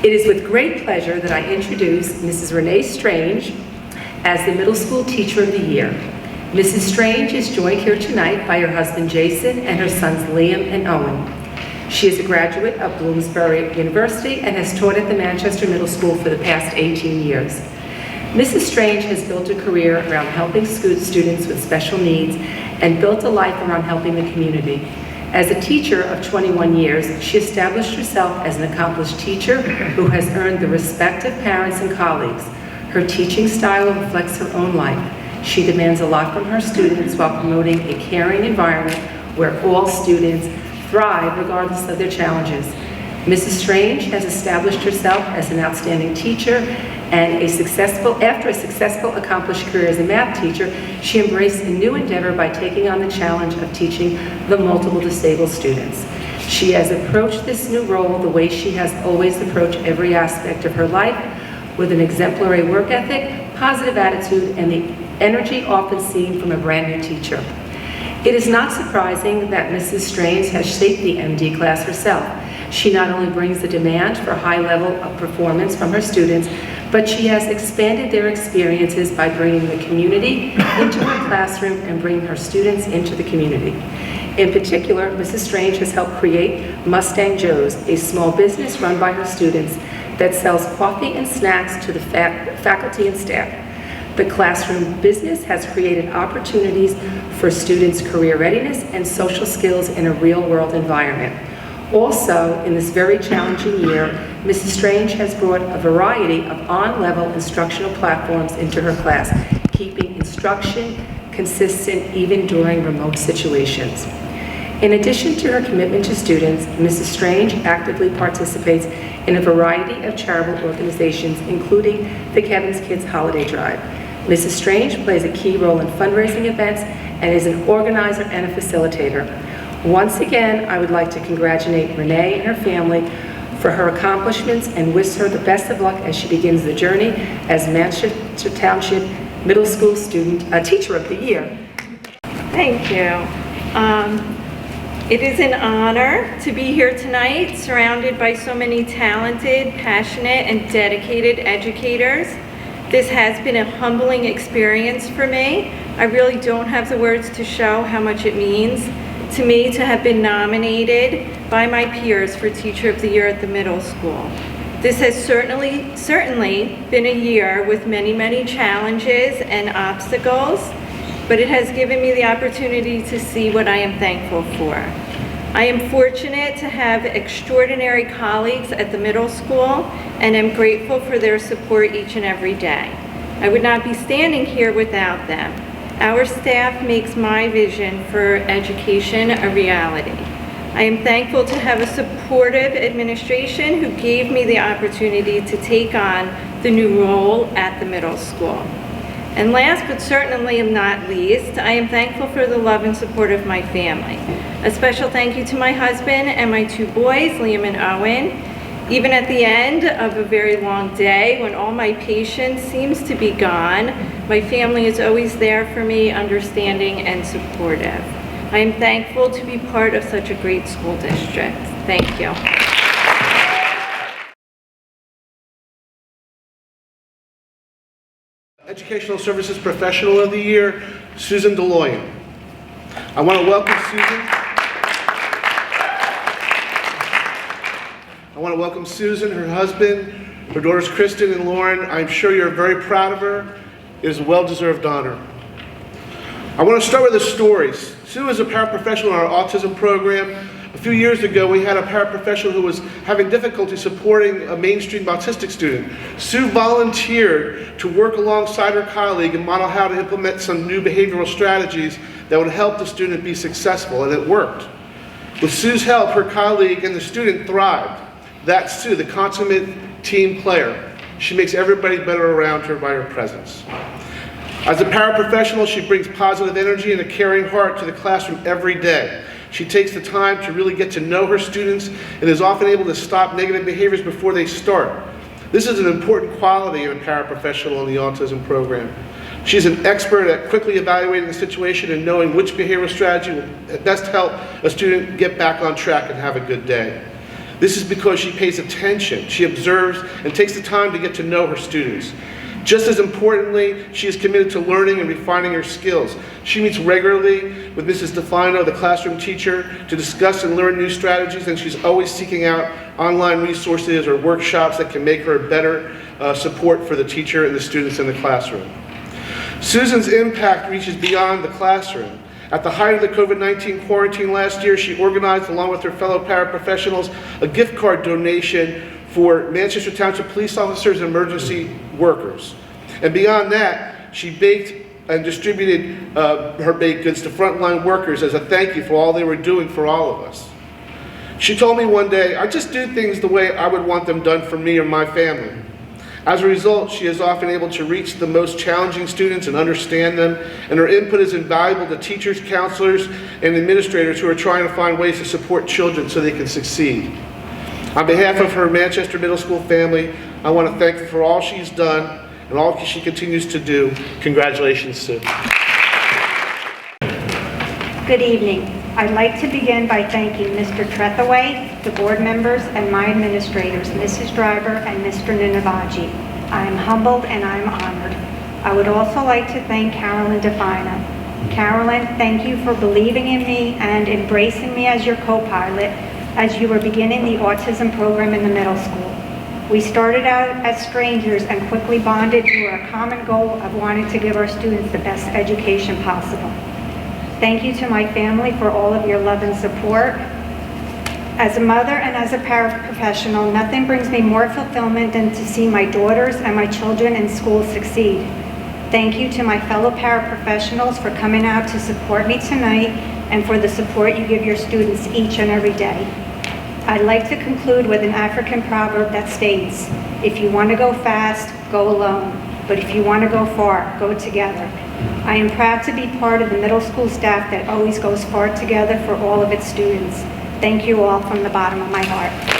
It is with great pleasure that I introduce Mrs. Renee Strange as the Middle School Teacher of the Year. Mrs. Strange is joined here tonight by her husband Jason and her sons Liam and Owen. She is a graduate of Bloomsbury University and has taught at the Manchester Middle School for the past 18 years. Mrs. Strange has built a career around helping students with special needs and built a life around helping the community. As a teacher of 21 years, she established herself as an accomplished teacher who has earned the respect of parents and colleagues. Her teaching style reflects her own life. She demands a lot from her students while promoting a caring environment where all students thrive regardless of their challenges. Mrs. Strange has established herself as an outstanding teacher and after a successful accomplished career as a math teacher, she embraced a new endeavor by taking on the challenge of teaching the multiple disabled students. She has approached this new role the way she has always approached every aspect of her life, with an exemplary work ethic, positive attitude, and the energy often seen from a brand new teacher. It is not surprising that Mrs. Strange has shaped the MD class herself. She not only brings the demand for a high level of performance from her students, but she has expanded their experiences by bringing the community into her classroom and bringing her students into the community. In particular, Mrs. Strange has helped create Mustang Joe's, a small business run by her students that sells coffee and snacks to the faculty and staff. The classroom business has created opportunities for students' career readiness and social skills in a real-world environment. Also, in this very challenging year, Mrs. Strange has brought a variety of on-level instructional platforms into her class, keeping instruction consistent even during remote situations. In addition to her commitment to students, Mrs. Strange actively participates in a variety of charitable organizations, including the Kevin's Kids Holiday Drive. Mrs. Strange plays a key role in fundraising events and is an organizer and a facilitator. Once again, I would like to congratulate Renee and her family for her accomplishments and wish her the best of luck as she begins the journey as Manchester Township Middle School Teacher of the Year. Thank you. It is an honor to be here tonight, surrounded by so many talented, passionate, and dedicated educators. This has been a humbling experience for me. I really don't have the words to show how much it means to me to have been nominated by my peers for Teacher of the Year at the middle school. This has certainly been a year with many challenges and obstacles, but it has given me the opportunity to see what I am thankful for. I am fortunate to have extraordinary colleagues at the middle school and am grateful for their support each and every day. I would not be standing here without them. Our staff makes my vision for education a reality. I am thankful to have a supportive administration who gave me the opportunity to take on the new role at the middle school. And last but certainly not least, I am thankful for the love and support of my family. A special thank you to my husband and my two boys, Liam and Owen. Even at the end of a very long day, when all my patience seems to be gone, my family is always there for me, understanding and supportive. I am thankful to be part of such a great school district. Thank you. Educational Services Professional of the Year, Susan Dilloian. I want to welcome Susan, her husband, her daughters Kristen and Lauren. I'm sure you're very proud of her. It is a well-deserved honor. I want to start with a story. Sue is a paraprofessional in our autism program. A few years ago, we had a paraprofessional who was having difficulty supporting a mainstream autistic student. Sue volunteered to work alongside her colleague and model how to implement some new behavioral strategies that would help the student be successful, and it worked. With Sue's help, her colleague and the student thrived. That's Sue, the consummate team player. She makes everybody better around her by her presence. As a paraprofessional, she brings positive energy and a caring heart to the classroom every day. She takes the time to really get to know her students and is often able to stop negative behaviors before they start. This is an important quality in a paraprofessional in the autism program. She's an expert at quickly evaluating the situation and knowing which behavioral strategy will best help a student get back on track and have a good day. This is because she pays attention, she observes, and takes the time to get to know her students. Just as importantly, she is committed to learning and refining her skills. She meets regularly with Mrs. Defino, the classroom teacher, to discuss and learn new strategies, and she's always seeking out online resources or workshops that can make her a better support for the teacher and the students in the classroom. Susan's impact reaches beyond the classroom. At the height of the COVID-19 quarantine last year, she organized, along with her fellow paraprofessionals, a gift card donation for Manchester Township police officers and emergency workers. And beyond that, she baked and distributed her baked goods to frontline workers as a thank you for all they were doing for all of us. She told me one day, I just do things the way I would want them done for me or my family. As a result, she is often able to reach the most challenging students and understand them, and her input is invaluable to teachers, counselors, and administrators who are trying to find ways to support children so they can succeed. On behalf of her Manchester Middle School family, I want to thank her for all she's done and all she continues to do. Congratulations, Sue. Good evening. I'd like to begin by thanking Mr. Trethaway, the board members, and my administrators, Mrs. Driver and Mr. Ninavaji. I am humbled and I am honored. I would also like to thank Carolyn Defina. Carolyn, thank you for believing in me and embracing me as your co-pilot as you were beginning the autism program in the middle school. We started out as strangers and quickly bonded to our common goal of wanting to give our students the best education possible. Thank you to my family for all of your love and support. As a mother and as a paraprofessional, nothing brings me more fulfillment than to see my daughters and my children in school succeed. Thank you to my fellow paraprofessionals for coming out to support me tonight and for the support you give your students each and every day. I'd like to conclude with an African proverb that states, if you want to go fast, go alone, but if you want to go far, go together. I am proud to be part of the middle school staff that always goes far together for all of its students. Thank you all from the bottom of my heart.